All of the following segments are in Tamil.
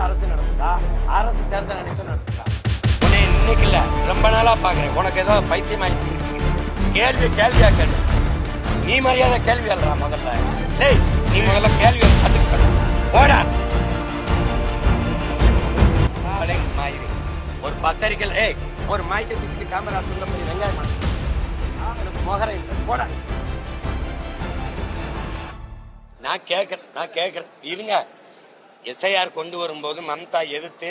அரசு நடக்குதா? அரசு தேர்தல் அனைத்தும் நடக்குதா? உன்னை இன்னைக்கு இல்ல ரொம்ப நாளா பாக்குறேன். உனக்கு ஏதோ பைத்தியம் ஆயிடுச்சு. கேள்வியா கேள்வி. நீ மரியாதை கேள்வி அல்ல முதல்ல. டேய், நீ முதல்ல கேள்வி கத்துக்கணும். போடா. ஒரு பத்திரிக்கை ஒரு மைக்கை தூக்கிட்டு கேமரா சொல்ல போய் வெங்காயம் எனக்கு மொகரை போட. நான் கேட்கிறேன் இருங்க. எஸ்ஐஆர் கொண்டு வரும்போது மம்தா எதிர்த்து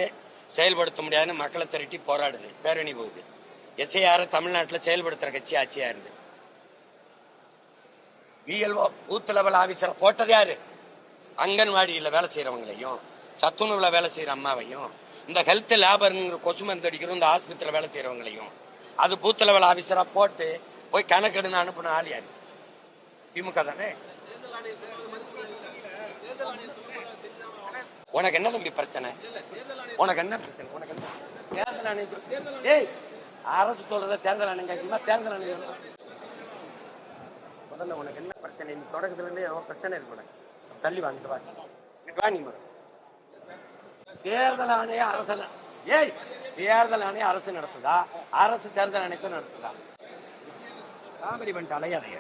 செயல்படுத்த முடியாதுன்னு மக்களை திரட்டி போராடுது, பேரணி போகுது. எஸ்ஐஆர் தமிழ்நாட்டில் செயல்படுத்துற கட்சி ஆட்சியா இருந்து விஎல்ஓ பூத் லெவல் ஆபீசரை போட்டது யாரு? அங்கன்வாடியில் வேலை செய்யறவங்களையும் சத்துணவுல வேலை செய்யற அம்மாவையும் இந்த ஹெல்த் லேபர் கொசு மருந்து அடிக்கிறோம் இந்த ஆஸ்பத்திரியில் வேலை செய்யறவங்களையும் அது பூத் லெவல் ஆபீசரா போட்டு போய் கணக்கெடுன்னு அனுப்பின ஆள் யாரு? திமுக தானே. உனக்கு என்ன தம்பி பிரச்சனை? உனக்கு என்ன தேர்தல் ஆணையம் அரசு சொல்றத தேர்தல் ஆணையம் கேட்குமா? தேர்தல் ஆணையம் முதல்ல உனக்கு என்ன பிரச்சனை? நீ தொடக்கத்துல இருந்து ஏதோ பிரச்சனை இருக்கு. தள்ளி வாங்கிட்டு வா. நீ தேர்தல் ஆணைய அரசு தேர்தல் ஆணைய அரசு நடத்துதா? அரசு தேர்தல் ஆணையத்தை நடத்துதா? காமெடி பண்ணிட்டு அலையாதைய.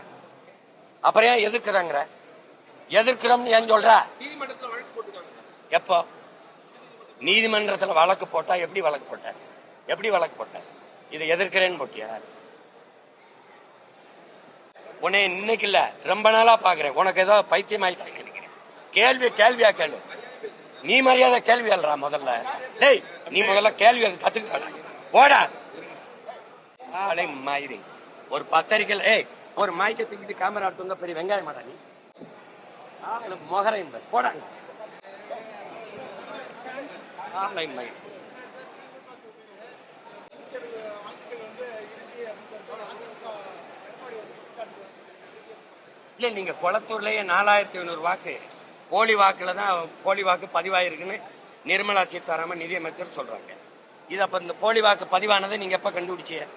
அப்புறம் ஏன் எதிர்க்கிறோம்னு ஏன் சொல்ற? எப்போ நீதிமன்றத்துல வழக்கு போட்டா? எப்படி வழக்கு போட்ட? இதை எதிர்க்கிறேன்னு போட்டியா? உன்னை இன்னைக்கு இல்ல ரொம்ப நாளா பாக்குறேன். உனக்கு ஏதோ பைத்தியம் ஆயிட்டாங்க நினைக்கிறேன். கேள்வியா கேள்வி. நீ மரியாதை கேள்வி அல்ல முதல்ல. டேய், நீ முதல்ல கேள்வி கத்துக்கிட்ட போடா. மயிரி ஒரு பத்திரிக்கை ஒரு மைக்கை தூக்கிட்டு கேமரா எடுத்து பெரிய வெங்காயம் மாட்டா நீ எனக்கு மொகரை போடா. இல்ல நீங்க குளத்தூர்லயே 4500 வாக்கு போலி வாக்கு பதிவாயிருக்குன்னு நிர்மலா சீதாராமன் நிதியமைச்சர் சொல்றாங்க. இது அப்ப இந்த போலி வாக்கு பதிவானதை நீங்க எப்ப கண்டுபிடிச்சீங்க?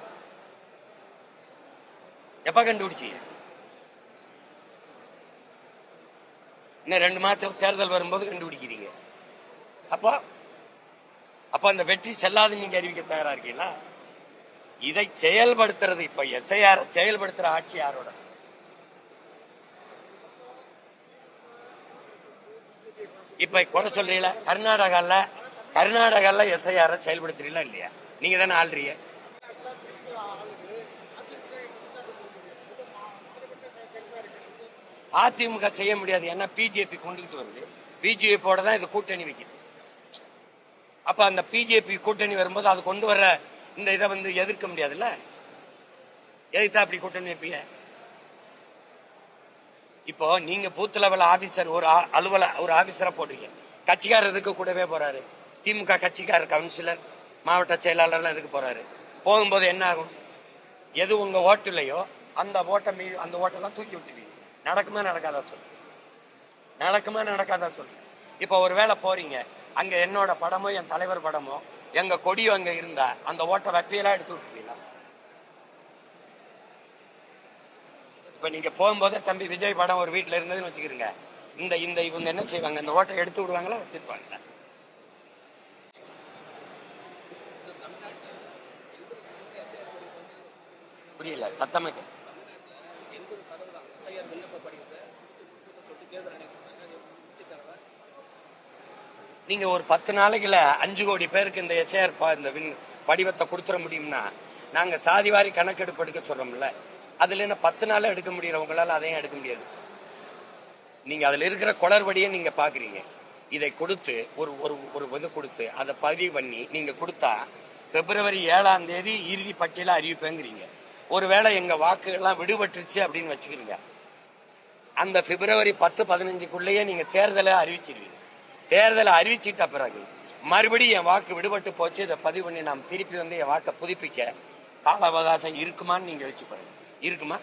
இன்னும் 2 மாசம் தேர்தல் வரும்போது கண்டுபிடிக்கிறீங்க. அப்ப அந்த வெற்றி செல்லாது நீங்க அறிவிக்க தயாரா இருக்கீங்களா? இதை செயல்படுத்துறது இப்ப எஸ்ஐஆர் செயல்படுத்துற ஆட்சி யாரோட? இப்ப குறை சொல்றீங்களா? கர்நாடகால எஸ்ஐஆர் செயல்படுத்துறீங்களா இல்லையா? நீங்க தானே ஆள்றீங்க. அதிமுக செய்ய முடியாது. ஏன்னா பிஜேபி கொண்டுகிட்டு வருது. பிஜேபியோட தான் இது கூட்டணி வைக்குது. அப்ப அந்த பிஜேபி கூட்டணி வரும்போது அது கொண்டு வர்ற இந்த இதை எதிர்க்க முடியாதுல்ல. எதிர்த்தா அப்படி கூட்டணி வைப்பீங்க. இப்போ நீங்க பூத் லெவல் ஆபீசர் ஒரு ஆபீசரா போடுறீங்க. கட்சிக்காரர் எதுக்கு கூடவே போறாரு? திமுக கட்சிக்காரர் கவுன்சிலர் மாவட்ட செயலாளர் எதுக்கு போறாரு? போகும்போது என்ன ஆகும்? எது உங்க ஓட்டு இல்லையோ அந்த ஓட்டெல்லாம் தூக்கி விட்டுருவீங்க. நடக்குமா நடக்காதா சொல்லு. இப்ப ஒரு வேளை போறீங்க, அங்க என்னோட படமோ என் தலைவர் படமோ எங்க கொடியோ அங்க இருந்தா அந்த ஓட்டை வப்பியெல்லாம் எடுத்து விட்டுருவீங்களா? இப்ப நீங்க போகும்போதே தம்பி விஜய் படம் ஒரு வீட்டுல இருந்ததுன்னு வச்சுக்கிறீங்க. இவங்க என்ன செய்வாங்க? இந்த ஓட்டை எடுத்து விடுவாங்களா வச்சிருப்பாங்க? புரியல, சத்தமா. நீங்க ஒரு 10 நாளைக்குல 5 கோடி பேருக்கு இந்த எஸ்ஐஆர் படிவத்தை கொடுத்துட முடியும்னா, நாங்க சாதிவாரி கணக்கெடுப்பு எடுக்க சொல்றோம்ல, அதுல என்ன 10 நாள் எடுக்க முடியறவங்களால அதையும் எடுக்க முடியாது. நீங்க அதுல இருக்கிற குளறுபடியை நீங்க பாக்குறீங்க. இதை கொடுத்து ஒரு கொடுத்து அதை பதிவு பண்ணி நீங்க கொடுத்தா பிப்ரவரி 7ஆம் தேதி இறுதி பட்டியல அறிவிப்பேங்கிறீங்க. ஒருவேளை எங்க வாக்குகள்லாம் விடுபட்டுருச்சு அப்படின்னு வச்சுக்கிறீங்க. அந்த பிப்ரவரி 10-15க்குள்ளேயே நீங்க தேர்தலை அறிவிச்சிருவீங்க. தேர்தலை அறிவிச்சிட்ட பிறகு மறுபடியும் என் வாக்கு விடுபட்டு போச்சு, இதை பதிவு பண்ணி நாம் திருப்பி என் வாக்கை புதுப்பிக்க கால அவகாசம் இருக்குமான்னு நீங்க வச்சு பாருங்க. இருக்குமா?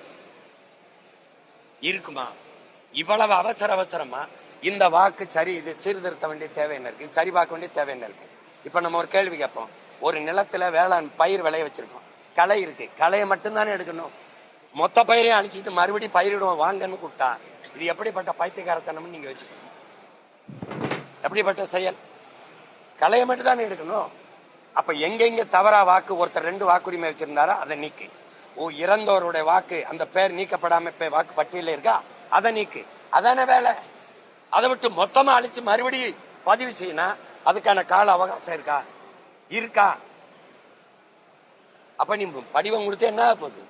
இவ்வளவு அவசரமா இந்த வாக்கு சரி, இது சீர்திருத்த வேண்டிய தேவை என்ன இருக்கு? சரி பார்க்க வேண்டிய தேவை என்ன இருக்கு? இப்ப நம்ம ஒரு கேள்வி கேட்போம். ஒரு நிலத்துல வேளாண் பயிர் விளைய வச்சிருக்கோம், களை இருக்கு, களையை மட்டும்தானே எடுக்கணும். மொத்த பயிரையும் அழிச்சிட்டு மறுபடியும் பயிரிடுவோம் வாங்கன்னு கூப்பிட்டா இது எப்படிப்பட்ட பைத்தியக்காரத்தனம்னு நீங்க வச்சுக்கணும். எப்படிப்பட்ட செயல்? கலையை மட்டும் தானே எடுக்கணும். அப்ப எங்கெங்க தவறா வாக்கு ஒருத்தர் 2 வாக்குரிமை வச்சிருந்தாரா அதை நீக்கு. இறந்தவருடைய வாக்கு அந்த பேர் நீக்கப்படாம வாக்கு பட்டியல இருக்கா, அதை நீக்கு. அதான வேலை. அதை விட்டு மொத்தமா அழிச்சு மறுபடியும் பதிவு செய்யணும், அதுக்கான கால அவகாசம் இருக்கா? அப்ப நீ படிவம் கொடுத்து என்ன போகுது?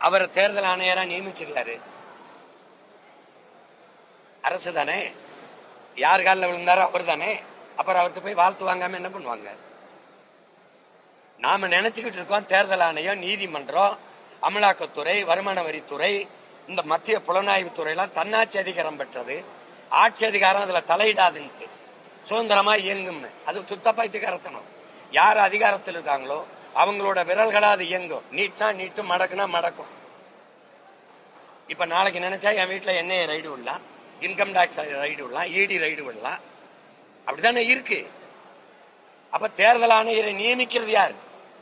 அவரை தேர்தல் ஆணையரா நியமிச்சிருக்காரு அரசு தானே. யார் காலில் விழுந்தாரோ அவர் தானே. அப்புறம் அவருக்கு போய் வாழ்த்து வாங்காம என்ன பண்ணுவாங்க? நாம நினைச்சுக்கிட்டு இருக்கோம் தேர்தல் ஆணையம், நீதிமன்றம், அமலாக்கத்துறை, வருமான வரித்துறை, இந்த மத்திய புலனாய்வு துறை எல்லாம் தன்னாட்சி அதிகாரம் பெற்றது, ஆட்சி அதிகாரம் அதுல தலையிடாதுன்ட்டு சுதந்திரமா இயங்கும்னு. அது சுத்த பைத்தியக்காரத்தனம். யார் அதிகாரத்தில் இருக்காங்களோ அவங்களோட விரல்களா அது இயங்கும். நீட்னா நீட்டு, மடக்குனா மடக்கும். இப்ப நாளைக்கு நினைச்சா என் வீட்டுல என்ஐஏ ரைடு விடலாம், இன்கம் டாக்ஸ் ரைடு விடலாம், இடி ரைடு விடலாம். அப்படித்தானே இருக்கு. அப்ப தேர்தல் ஆணையரை நியமிக்கிறது யார்?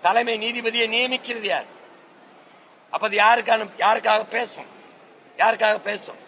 தலைமை நீதிபதியை நியமிக்கிறது யார்? அப்ப அது யாருக்காக பேசும்?